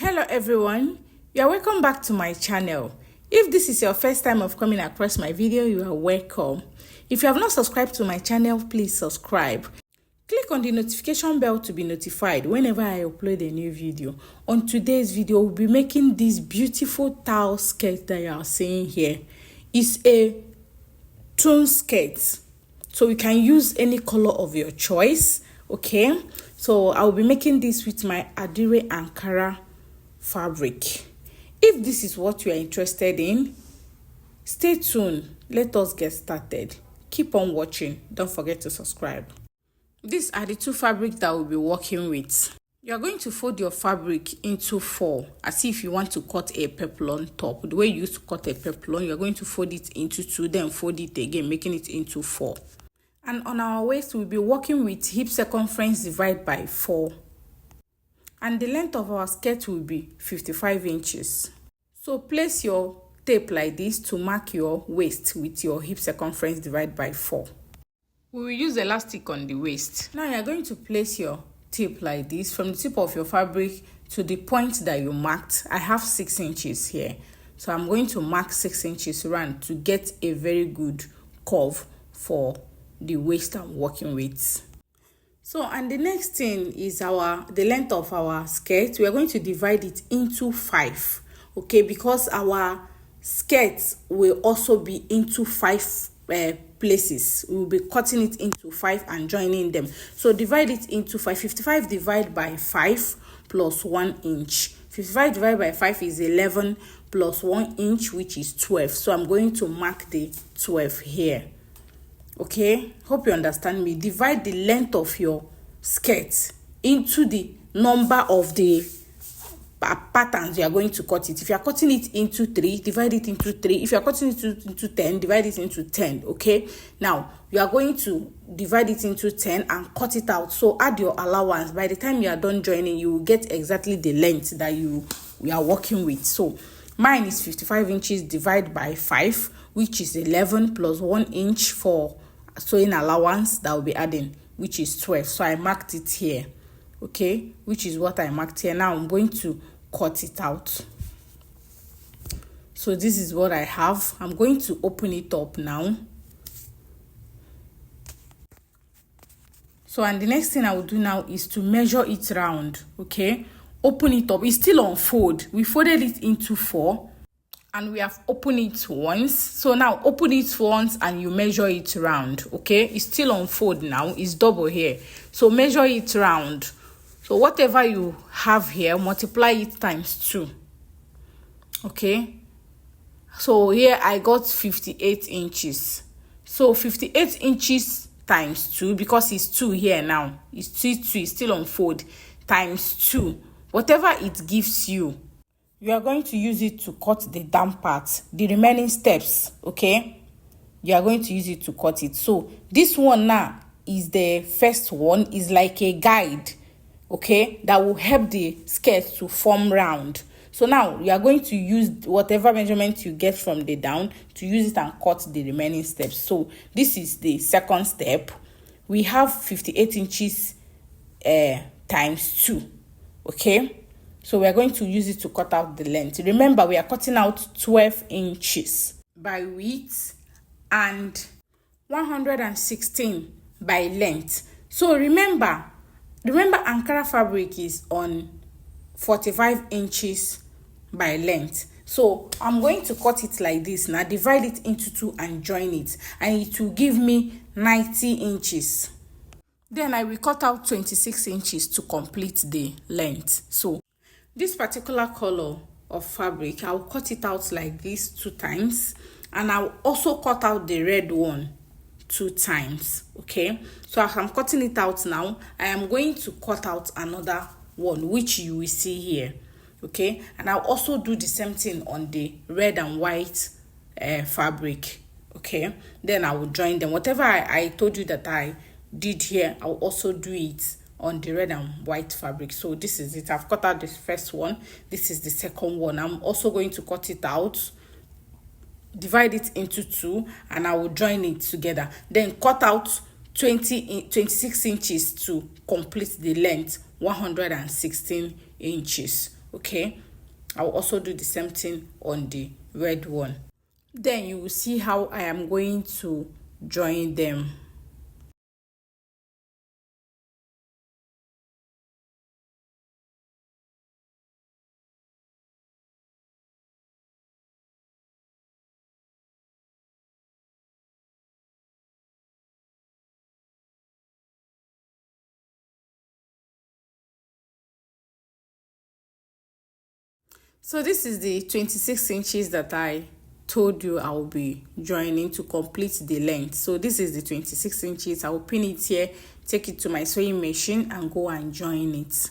Hello everyone, you are welcome back to my channel. If this is your first time of coming across my video, you are welcome. If you have not subscribed to my channel, please subscribe. Click on the notification bell to be notified whenever I upload a new video. On today's video, we'll be making this beautiful towel skirt that you are seeing here. It's a tone skirt, so you can use any color of your choice. Okay, so I'll be making this with my Adire Ankara fabric. If this is what you are interested in, stay tuned. Let us get started. Keep on watching. Don't forget to subscribe. These are the two fabrics that we'll be working with. You are going to fold your fabric into 4, as if you want to cut a peplum top. The way you used to cut a peplum, you're going to fold it into 2, then fold it again, making it into 4. And on our waist, we'll be working with hip circumference divided by 4. And the length of our skirt will be 55 inches. So place your tape like this to mark your waist with your hip circumference divided by 4. We will use elastic on the waist. Now you are going to place your tape like this from the tip of your fabric to the point that you marked. I have 6 inches here. So I'm going to mark 6 inches around to get a very good curve for the waist I'm working with. So, and the next thing is the length of our skirt. We are going to divide it into 5, okay, because our skirts will also be into 5 places. We will be cutting it into 5 and joining them. So divide it into 5. 55 divided by 5 plus 1 inch. 55 divided by 5 is 11 plus 1 inch, which is 12. So I'm going to mark the 12 here. Okay, hope you understand me. Divide the length of your skirt into the number of the patterns you are going to cut it. If you are cutting it into 3, divide it into 3. If you are cutting it into 10, divide it into 10. Okay, now you are going to divide it into 10 and cut it out. So add your allowance. By the time you are done joining, you will get exactly the length that we are working with. So mine is 55 inches divided by 5, which is 11 plus 1 inch for sewing allowance that will be adding, which is 12. So I marked it here, okay, which is what I marked here. Now I'm going to cut it out. So this is what I have. I'm going to open it up now. So, and the next thing I will do now is to measure it round. Okay, open it up. It's still on fold. We folded it into 4 and we have opened it once. So now open it once and you measure it round. Okay, it's still on fold now. It's double here, so measure it round. So whatever you have here, multiply it times 2. Okay, so here I got 58 inches. So 58 inches times 2, because it's 2 here now, it's still on fold, times 2. Whatever it gives you, you are going to use it to cut the down part, the remaining steps. Okay, you are going to use it to cut it. So this one now is the first one, is like a guide, okay, that will help the skirt to form round. So now you are going to use whatever measurement you get from the down to use it and cut the remaining steps. So this is the second step. We have 58 inches times 2. Okay, so we are going to use it to cut out the length. Remember, we are cutting out 12 inches by width and 116 by length. So remember Ankara fabric is on 45 inches by length. So I'm going to cut it like this now, divide it into 2 and join it, and it will give me 90 inches. Then I will cut out 26 inches to complete the length. So this particular color of fabric, I'll cut it out like this 2 times, and I'll also cut out the red one 2 times. Okay, so as I'm cutting it out now, I am going to cut out another one, which you will see here. Okay, and I'll also do the same thing on the red and white fabric. Okay, then I will join them. Whatever I told you that I did here, I'll also do it on the red and white fabric. So this is it. I've cut out the first one. This is the second one. I'm also going to cut it out, divide it into 2, and I will join it together. Then cut out 26 inches to complete the length, 116 inches. Okay, I'll also do the same thing on the red one. Then you will see how I am going to join them. So this is the 26 inches that I told you I'll be joining to complete the length. So this is the 26 inches. I'll pin it here, take it to my sewing machine and go and join it.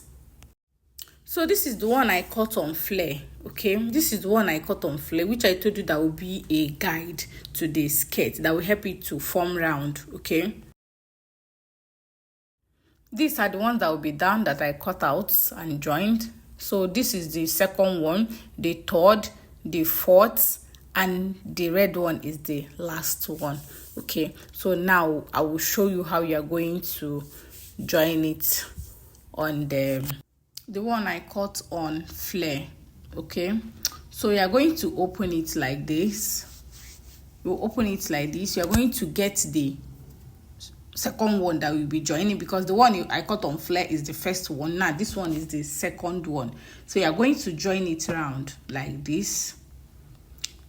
So this is the one I cut on flare. Okay, this is the one I cut on flare, which I told you that will be a guide to the skirt that will help it to form round. Okay, these are the ones that will be down that I cut out and joined. So this is the second one, the third, the fourth, and the red one is the last one. Okay, so now I will show you how you are going to join it on the one I cut on flare. Okay, so you are going to open it like this. You open it like this. You are going to get the second one that will be joining, because the one I cut on flare is the first one. Now this one is the second one. So you are going to join it around like this.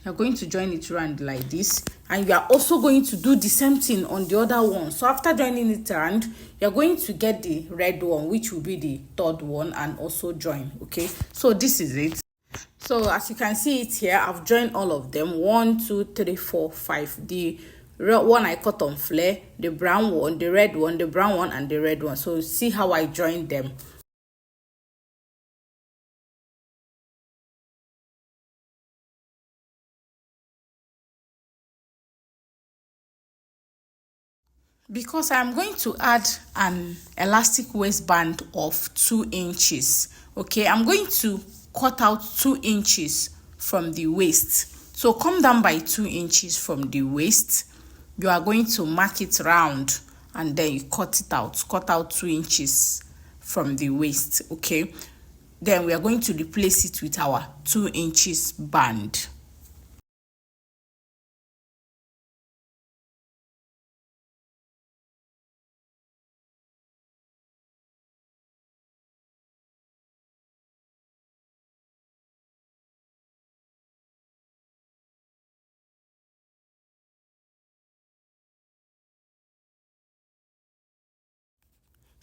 You're going to join it around like this, and you are also going to do the same thing on the other one. So after joining it around, you're going to get the red one, which will be the third one, and also join. Okay, so this is it. So as you can see it here, I've joined all of them. 1 2 3 4 5. The one I cut on flare, the brown one, the red one, the brown one, and the red one. So see how I joined them. Because I'm going to add an elastic waistband of 2 inches. Okay, I'm going to cut out 2 inches from the waist. So come down by 2 inches from the waist. You are going to mark it round, and then you cut it out. Cut out 2 inches from the waist. Okay, then we are going to replace it with our 2 inches band.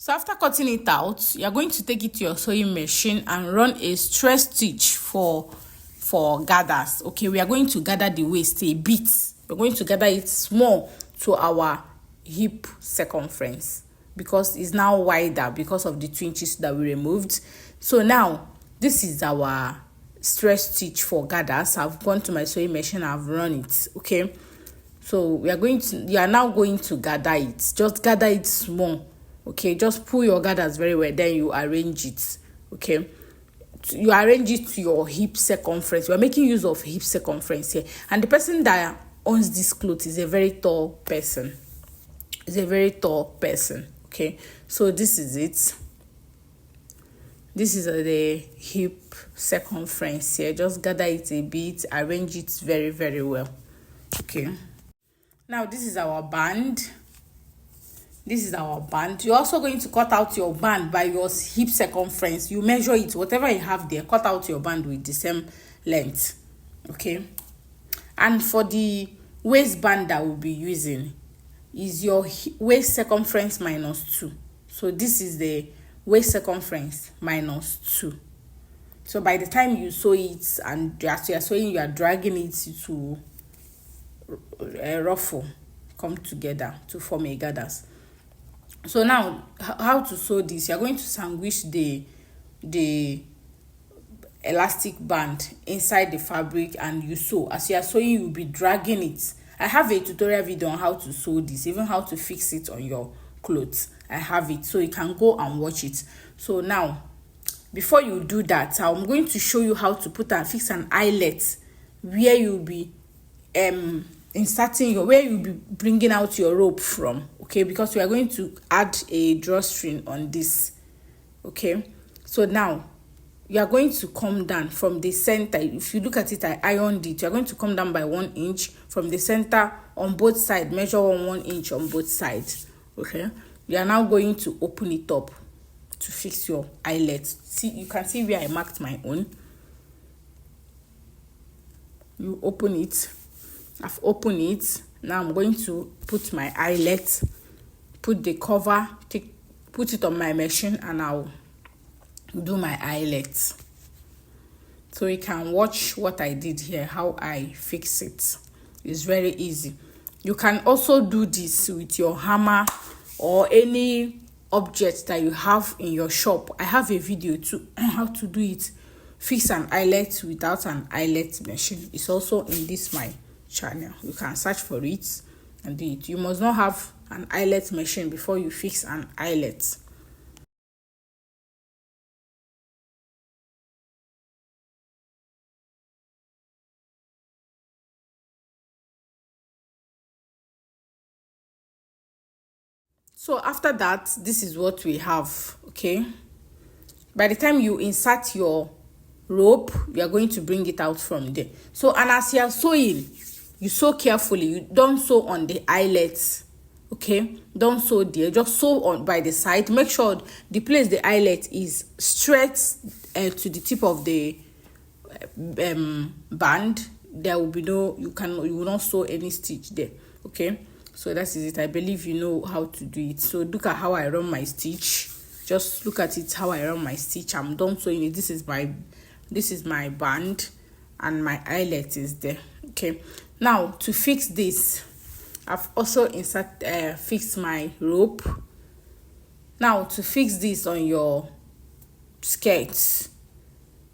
So after cutting it out, you're going to take it to your sewing machine and run a straight stitch for gathers. Okay, we are going to gather the waist a bit. We're going to gather it small to our hip circumference, because it's now wider because of the 2 inches that we removed. So now this is our straight stitch for gathers. I've gone to my sewing machine, I've run it. Okay, so you are now going to gather it. Just gather it small. Okay, just pull your gathers very well, then you arrange it. Okay, you arrange it to your hip circumference. You are making use of hip circumference here, and the person that owns this cloth is a very tall person. Okay, so this is it. This is the hip circumference here. Just gather it a bit, arrange it very, very well. Okay, now this is our band. You're also going to cut out your band by your hip circumference. You measure it, whatever you have there, cut out your band with the same length. Okay, and for the waistband that we'll be using is your waist circumference minus 2. So this is the waist circumference minus 2. So by the time you sew it, and as you are sewing, you are dragging it to ruffle, come together to form a gathers. So now, how to sew this? You're going to sandwich the elastic band inside the fabric, and you sew. As you are sewing, you'll be dragging it. I have a tutorial video on how to sew this, even how to fix it on your clothes. I have it, so you can go and watch it. So now, before you do that, I'm going to show you how to put and fix an eyelet where you'll be inserting where you'll be bringing out your rope from. Okay, because we are going to add a drawstring on this. Okay, so now you are going to come down from the center. If you look at it, I ironed it. You are going to come down by 1 inch from the center on both sides. Measure 1 inch on both sides. Okay, you are now going to open it up to fix your eyelet. See, you can see where I marked my own. You open it. I've opened it. Now I'm going to put my eyelet, put the cover, put it on my machine, and I'll do my eyelet. So you can watch what I did here, how I fix it. It's very easy. You can also do this with your hammer or any object that you have in your shop. I have a video too on how to do it. Fix an eyelet without an eyelet machine. It's also in this my channel. You can search for it and do it. You must not have an eyelet machine before you fix an eyelet. So after that, this is what we have. Okay, by the time you insert your rope, you are going to bring it out from there. So, and as you are sewing, you sew carefully. You don't sew on the eyelets. Okay, don't sew there, just sew on by the side. Make sure the place the eyelet is straight to the tip of the band. There will be no, you will not sew any stitch there. Okay, so that is it. I believe you know how to do it. So look at how I run my stitch. Just look at it, how I run my stitch. I'm done sewing it. This is my band, and my eyelet is there. Okay, now to fix this, I've also fixed my rope. Now to fix this on your skirts,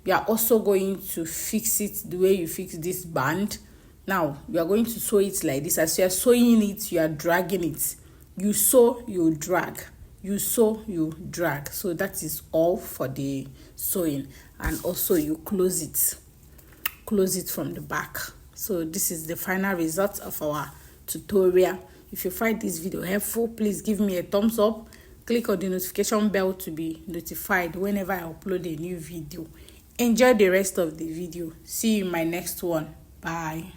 you are also going to fix it the way you fix this band. Now you are going to sew it like this. As you are sewing it, you are dragging it. You sew, you drag. You sew, you drag. So that is all for the sewing. And also you close it from the back. So this is the final result of our tutorial. If you find this video helpful, please give me a thumbs up. Click on the notification bell to be notified whenever I upload a new video. Enjoy the rest of the video. See you in my next one. Bye.